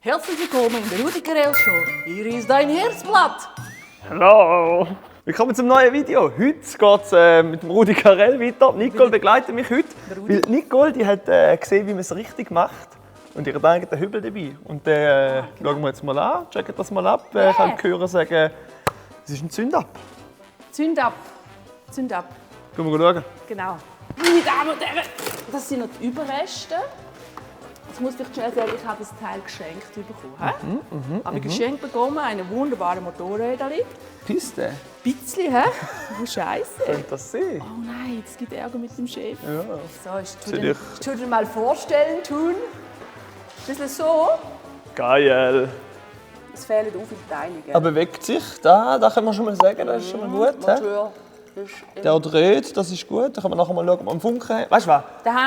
Herzlich willkommen in der Rudi Carell Show. Hier ist dein Herzblatt. Hallo! Willkommen zum neuen Video. Heute geht es mit dem Rudi Carell weiter. Nicole begleitet mich heute. Weil Nicole die hat gesehen, wie man es richtig macht. Und ihr habt eigentlich den Hübel dabei. Und den schauen wir jetzt mal an, checken das mal ab. Ich kann hören sagen, es ist ein Zünd-Up. Zünd ab. Zünd ab. Gehen wir schauen. Genau. Meine Damen und Herren, das sind noch die Überreste. Jetzt muss ich schnell sagen, ich habe das Teil geschenkt bekommen. Habe ich geschenkt bekommen, eine wunderbare Motorräderli. Piste. Bisschen, hä? Oh, Scheiße. Könnte das sein? Oh nein, es gibt Ärger mit dem Chef. Ja. So, ich tu dir mal vorstellen, tun. Ein bisschen so. Geil. Es fehlen auch viele Teile. Er bewegt sich. Da können wir schon mal sagen, das ist schon mal gut. Motor. Der dreht, das ist gut. Da kann man nachher mal schauen, ob man am Funken haben. Weißt du was?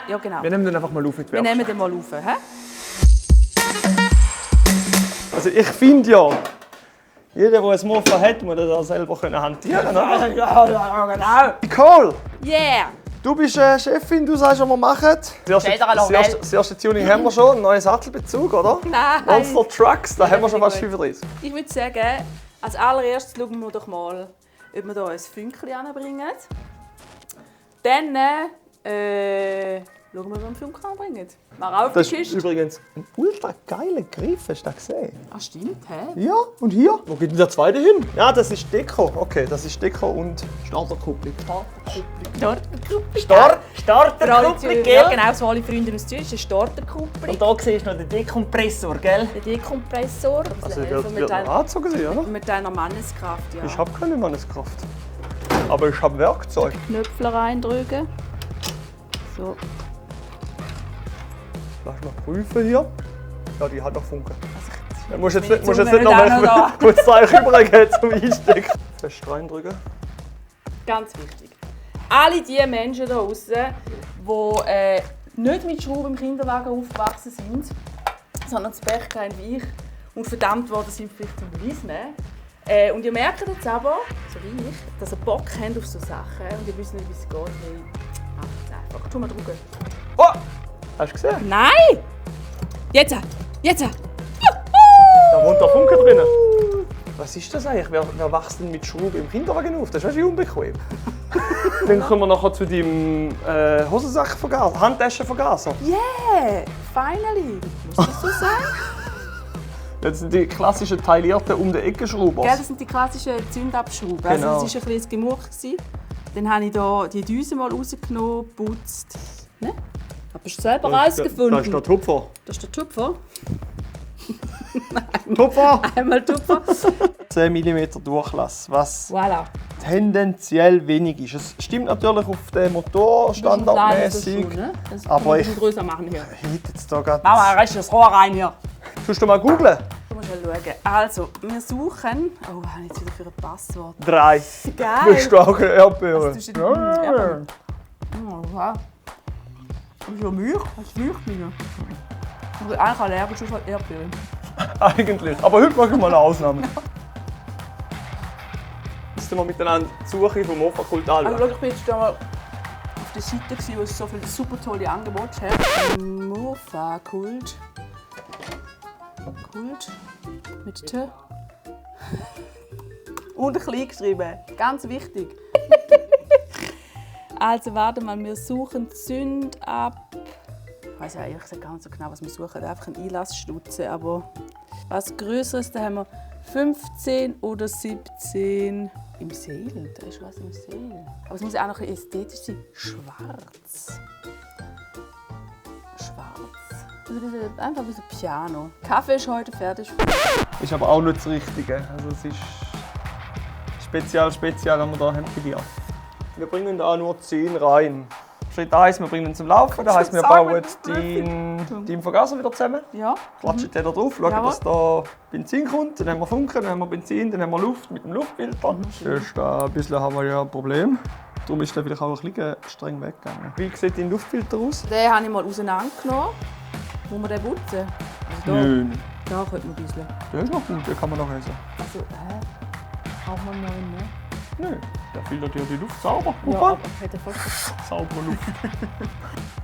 Ja, genau. Wir nehmen den einfach mal auf mit Wir nehmen den mal auf. He? Also ich finde ja, jeder, der ein Mofa hat, muss das auch selber hantieren können. Ja, genau. Nicole, Yeah! du bist Chefin, du sagst, was wir machen. Das erste Tuning haben wir schon, einen neuen Sattelbezug, oder? Nein. Monster Trucks, da haben wir schon fast 35. Ich würde sagen, als allererstes schauen wir doch mal, ob wir hier ein Fünkchen anbringen. Dann schauen wir, ob wir einen Funken anbringen. Mach auf die Das ist Kiste. übrigens ein ultra geiler Griff, hast du das gesehen? Ah, stimmt, hä? Ja, und hier? Wo geht denn der zweite hin? Ja, das ist Deko. Okay, das ist Deko und Starterkupplung. Starterkupplung, gell? Genau, so alle Freunde aus Zürich, eine Starterkupplung. Und da siehst du noch den Dekompressor, gell? Der Dekompressor. Also wird angezogen sein, oder? Mit deiner Manneskraft, ja. Ich habe keine Manneskraft. Aber ich habe Werkzeug. Knöpfe reindrücken. So. Lass mal prüfen hier. Ja, die hat noch Funken. Du musst jetzt meine nicht Zunge noch nicht auch mal kurz das Zeug übergeben zum Einstecken. Fest reindrücken. Ganz wichtig. Alle die Menschen da draußen, die nicht mit Schrauben im Kinderwagen aufgewachsen sind, sondern das Pech hatten wie ich und verdammt worden sind, vielleicht zum Beweisen. Und ihr merkt jetzt aber, so wie ich, dass ihr Bock habt auf so Sachen und ihr wisst nicht, wie es geht. Macht es einfach. Tu mal drücken. Oh! Hast du gesehen? Nein! Jetzt! Jetzt! Da wohnt der Funke drin. Was ist das eigentlich? Wer wächst denn mit Schrauben im Kinderwagen auf? Das ist ja unbequem. Dann kommen wir nachher zu deinem Hosensackvergaser, Handtaschenvergaser. Yeah! Finally! Muss das so sein? Das sind die klassischen taillierten um die Eckenschrauber. Gell, das sind die klassischen Zündabschrauben. Genau. Also das war ein bisschen das Gemurch. Dann habe ich hier die Düse mal rausgenommen, geputzt. Ne? Hast du selber rausgefunden? Da ist der Tupfer. Das ist der Tupfer. Tupfer! Einmal Tupfer. 10 mm Durchlass, was Voilà. tendenziell wenig ist. Es stimmt natürlich auf den Motor standardmäßig. Das Aber kann man ein ich- bisschen größer machen hier. Ich hätte jetzt da gerade. Mach mal recht das Rohr rein hier. Tust du mal googlen? Du musst mal schauen. Also, wir suchen... Oh, was habe ich jetzt wieder für ein Passwort? 3. Geil! Willst du auch Erdbeeren? Das ist Erdbeeren. Oh, wow. Das ist ja Milch. Das ist Milch drin. Also eigentlich allergisch auf Erdbeeren. Eigentlich. Aber heute machen wir mal eine Ausnahme. Müssen wir miteinander die Suche vom Mofa-Kult Also, anschauen. ich bin jetzt mal auf der Seite, wo es so viele super tolle Angebote hat. Mofa-Kult. Kult. Mit T. Und klein geschrieben. Ganz wichtig. Also, warte mal, wir suchen Zünd-Up. Ich weiß ja eigentlich gar nicht so genau, was wir suchen. Einfach einen Einlassstutzen. Aber was Größeres, da haben wir 15 oder 17 im Seel. Da ist was im Seel. Aber es muss ja auch noch ein bisschen ästhetisch sein. Schwarz. Schwarz. Also einfach ein bisschen Piano. Kaffee ist heute fertig. Ist aber auch nicht das Richtige. Also es ist speziell, was wir hier haben bei dir. Wir bringen da nur 10 rein. Schritt 1, wir bringen ihn zum Laufen. Das heisst, wir bauen den Vergaser wieder zusammen. Ja. Klatschen den da drauf, schauen, dass da Benzin kommt. Dann haben wir Funken, dann haben wir Benzin, dann haben wir Luft mit dem Luftfilter. Erst ein bisschen haben wir ja ein Problem. Darum ist der vielleicht auch ein bisschen streng weggegangen. Wie sieht dein Luftfilter aus? Den habe ich mal auseinandergenommen. Muss man den putzen? Also Nein. da könnte man ein bisschen. Der ist noch gut, den kann man noch essen. Also, auch mal neuen, ne? Nein, der filtert ja die Luft sauber. Ja, Opa. aber hätte fast... Saubere Luft.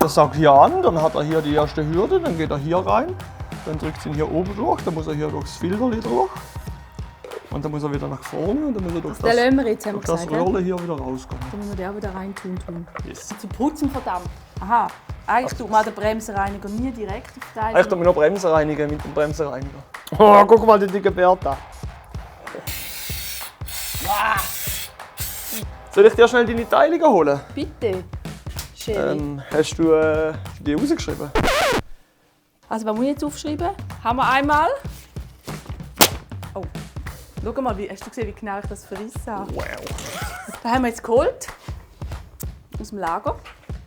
Das sagt hier an, dann hat er hier die erste Hürde, dann geht er hier rein. Dann drückt ihn hier oben durch, dann muss er hier durchs Filterli durch. Und dann muss er wieder nach vorne und dann muss er durch Den lassen wir jetzt, haben wir das gesagt. Röhrchen hier wieder rausgehen. Dann müssen wir den auch wieder rein tun. Yes. Zu putzen, verdammt. Aha, eigentlich tut man den Bremsenreiniger nie direkt auf die Ich tue mir noch Bremsen reinigen mit dem Bremsenreiniger. Oh, guck mal, die dicke Bertha. Soll ich dir schnell deine Teile holen? Bitte. Schön. Hast du die rausgeschrieben? Also, was muss ich jetzt aufschreiben? Haben wir einmal. Oh, schau mal, hast du gesehen, wie genau ich das verrissen habe? Wow. Den haben wir jetzt geholt. Aus dem Lager.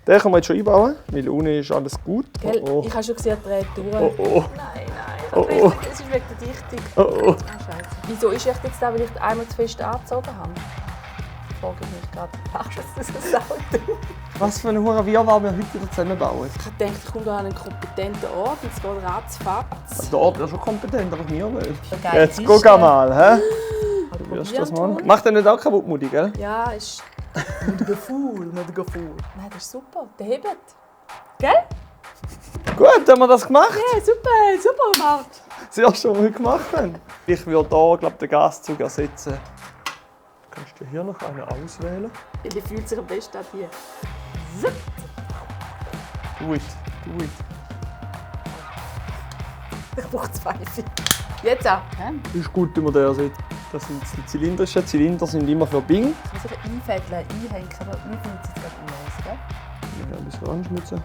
Den können wir jetzt schon einbauen, weil unten ist alles gut. Gell? Oh, Ich habe schon gesehen, er dreht durch. oh. Oh, Nein, Oh, das oh. ist wegen der Dichtung. oh. Oh, oh. Ah, Scheiße. Wieso ist echt jetzt da, weil ich einmal zu fest angezogen habe? Frage ich mich gerade. Machst du das so sauer? Was für ein hoher Wirrwarr wir heute wieder zusammenbauen. Ich dachte, ich komme da an einen kompetenten Ort, jetzt geht ratzfatz. Der Ort ist schon kompetent, aber wir nicht. Geil, Jetzt Kiste. guck mal, hä? Du Wie wirst du das machen? Macht den nicht auch kaputt, Mutti, gell? Ja, ist... Mutiger Fool. Nein, das ist super. Der hebt. Gell? Gut, haben wir das gemacht? Ja, super gemacht. Sehr schön, was wir gemacht haben. Ich würde hier, glaube den Gaszug ersetzen. Kannst du hier noch einen auswählen? Der fühlt sich am besten an hier. Zip. Do it. Ich brauche 2 Finger. Jetzt auch. Ja. Ist gut, wenn man den ersetzt. Das sind die zylindrischen. Zylinder sind immer für Bing. Ich muss ich einfädeln, einhängen, aber wir finden es jetzt gerade aus, gell? Ja, ein bisschen anschmutzen.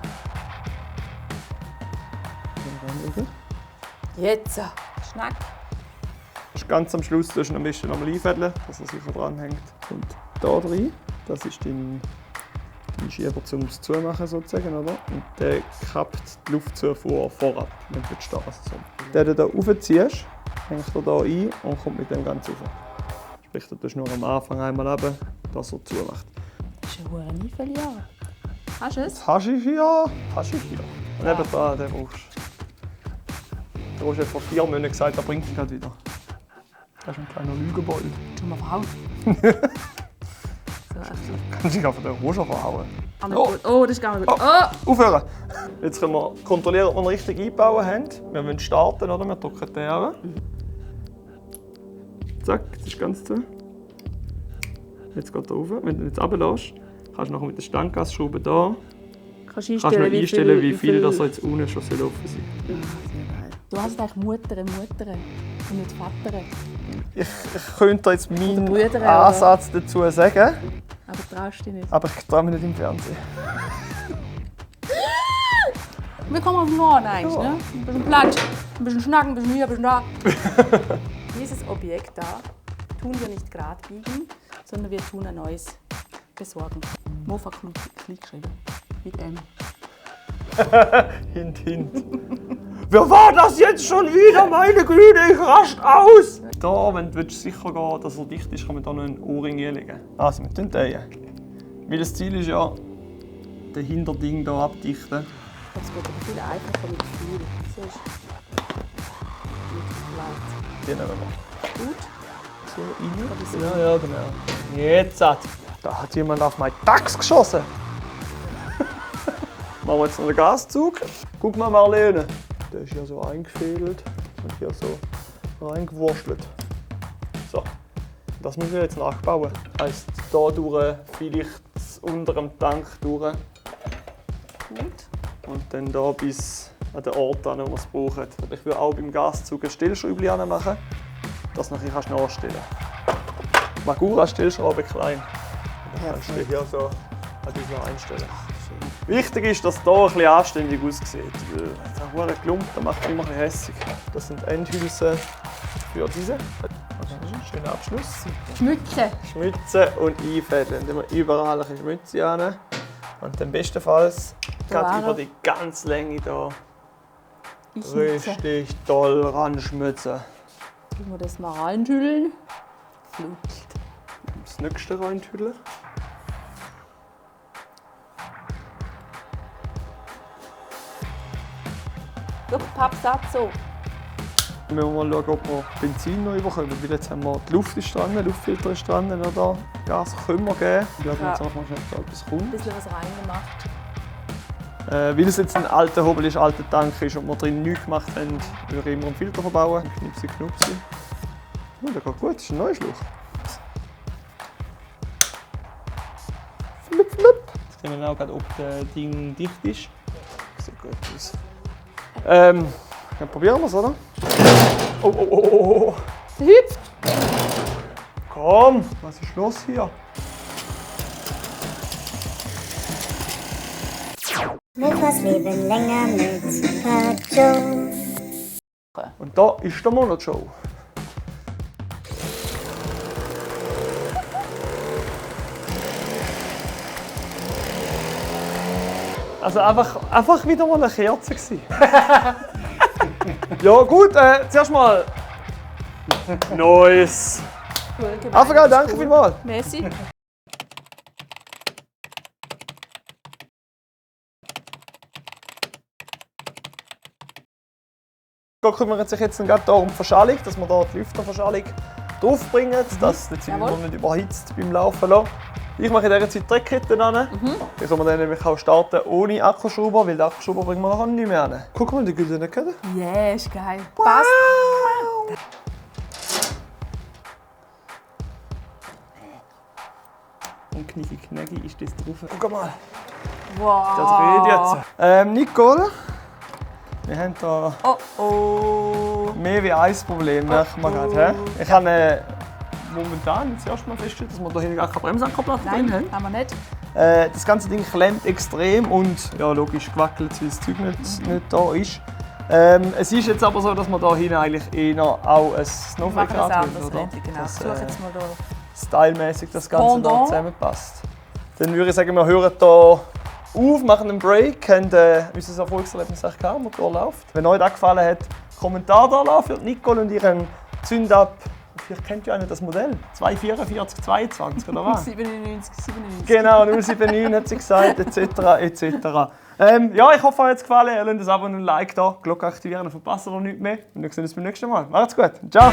Jetzt. Schnack. Das ist ganz am Schluss, du hast ihn am besten nochmal einfädeln, dass er sicher dranhängt. Und da drin, das ist dein Schieber zum Zumachen sozusagen, oder? Und der kappt die Luftzufuhr vorab, wenn du stehst. Also, den du hier raufziehst, hängst du hier ein und kommt mit dem ganz rauf. Sprich, du tust nur am Anfang einmal runter, dass er zumacht. Das ist ein hoher Niefel, ja. Hast du es? Das hast du hier. Und eben da, den brauchst du. Du hast ja vor 4 Monaten gesagt, der bringt ihn gerade wieder. Das ist ein kleiner Lügenbold. Tu mal verhauen. So, echt. Kannst dich auf den Roger verhauen. Oh, das ist gar nicht gut. Oh! Aufhören! Jetzt können wir kontrollieren, ob wir ihn richtig eingebaut haben. Wir wollen starten, oder? Wir drücken den her. Zack, jetzt ist ganz zu. Jetzt geht er rauf. Wenn du ihn jetzt runterlässt, kannst du nachher mit der Stanggasschraube hier Kannst du noch einstellen, wie viel das jetzt unten schon offen sein soll. Du hast eigentlich Mutter und nicht Vater. Ich könnte jetzt meinen Oder Brüder, Ansatz dazu sagen, Aber traust dich nicht. aber ich traue mich nicht im Fernsehen. Wir kommen auf den Norden eigentlich, ne? Ein bisschen Platsch, ein bisschen schnacken, ein bisschen hier, ein bisschen da. Dieses Objekt da tun wir nicht gerade biegen, sondern wir tun ein neues besorgen. Mofa Klick geschrieben. Mit M. Hint. Wer war das jetzt schon wieder? Meine Güte, ich rast aus! Da, wenn du sicher gehen, dass er dicht ist, kann man da noch einen Ohrring hinlegen. Also, wir tun den. Weil das Ziel ist ja, den Hinterding hier abdichten. Das geht aber viel einfacher mit Gefühl. So ist mit Den nehmen wir. Gut. So rein. Ja, genau. Jetzt hat. Da hat jemand auf meinen Dachs geschossen. Machen wir jetzt noch einen Gaszug. Guck mal, Marlene. Der ist ja so eingefädelt und hier so reingewurschtelt. So, das müssen wir jetzt nachbauen. Heißt, hier durch, vielleicht unter dem Tank durch. Gut. Und dann hier bis an den Ort, wo wir es brauchen. Ich will auch beim Gaszug ein Stellschräubchen machen, dass du nachher nachstellen kannst. Magura Stellschraube klein. Dann kannst du hier so an dieser einstellen. Wichtig ist, dass es hier ein bisschen anständig aussieht. Der hohe Klump, der macht immer ein bisschen hässig. Das sind Endhülsen für diese. Schöner Abschluss. Schmutzen und einfädeln. Dann haben wir überall ein bisschen Schmutze an. Und dann bestenfalls gerade über die ganze Länge hier richtig toll ranschmutzen. Wenn wir das mal reintüllen. Flutscht. Das nächste reintüllen. Schau, Papp sagt so. Wir müssen mal schauen, ob wir Benzin noch bekommen. Weil jetzt haben wir die Luft ist dran, der Luftfilter ist dran. Oder? Gas können wir geben. Ich glaube, jetzt einfach mal schnell da etwas Ein kommt. bisschen was reingemacht. Weil es jetzt ein alter Hobel ist, alter Tank ist und wir drin nichts gemacht haben, würde ich immer einen Filter verbauen. Knipsi, knupsi. Oh, der geht gut, das ist ein neuer Schlauch. Flip, flip. Jetzt sehen wir auch gerade, ob das Ding dicht ist. Sieht gut aus. Dann probieren wir es, oder? Oh, oh, oh, oh, oh. Sie hüpft! Komm, was ist los hier? Milchers leben länger mit Super Joe. Und da ist der Mono-Joe. Also einfach wieder mal eine Kerze gewesen. Ja gut, zuerst mal. Nice. Einfach danke vielmals. Messi. Da kümmert sich jetzt gerade um die Verschallung, dass wir hier die Lüfterverschallung draufbringen, dass der Zylinder nicht überhitzt beim Laufen lassen. Ich mache in dieser Zeit die Dreckkette an. Dann können wir dann nämlich auch starten ohne Akkuschrauber, weil den Akkuschrauber bringen wir nachher nicht mehr an. Guck mal, die güldene Kette. Yeah, ist geil. Passt. Und Kniggi ist das drauf. Guck mal, Wow. das redet jetzt. Nicole, wir haben hier Oh oh. mehr wie ein Problem, merkt man gerade. Ich habe momentan jetzt erst mal festgestellt, dass wir hier hinten gar keine Bremsankerplatte drin haben. Nein, haben wir nicht. Das ganze Ding klemmt extrem und ja, logisch gewackelt, weil das Zeug nicht da ist. Es ist jetzt aber so, dass wir hier hinten eigentlich eher auch ein Wir machen das Snowflake anders, oder? Randy, genau. Dass, Suche jetzt mal da. stylmäßig das Ganze da Pendant. zusammenpasst. Dann würde ich sagen, wir hören hier auf, machen einen Break, haben unser Erfolgserlebnis gehabt, Motor läuft. Wenn euch das gefallen hat, Kommentar da lassen für Nicole und ihren Zündab. Vielleicht kennt ihr ja nicht das Modell. 24422 oder was? 97, 97. Genau, 079 hat sie gesagt, etc. etc. Ja, ich hoffe, euch hat es gefallen. Ihr lasst ein Abo und ein Like da, Glocke aktivieren, dann verpasst ihr noch nichts mehr. Und wir sehen uns beim nächsten Mal. Macht's gut. Ciao.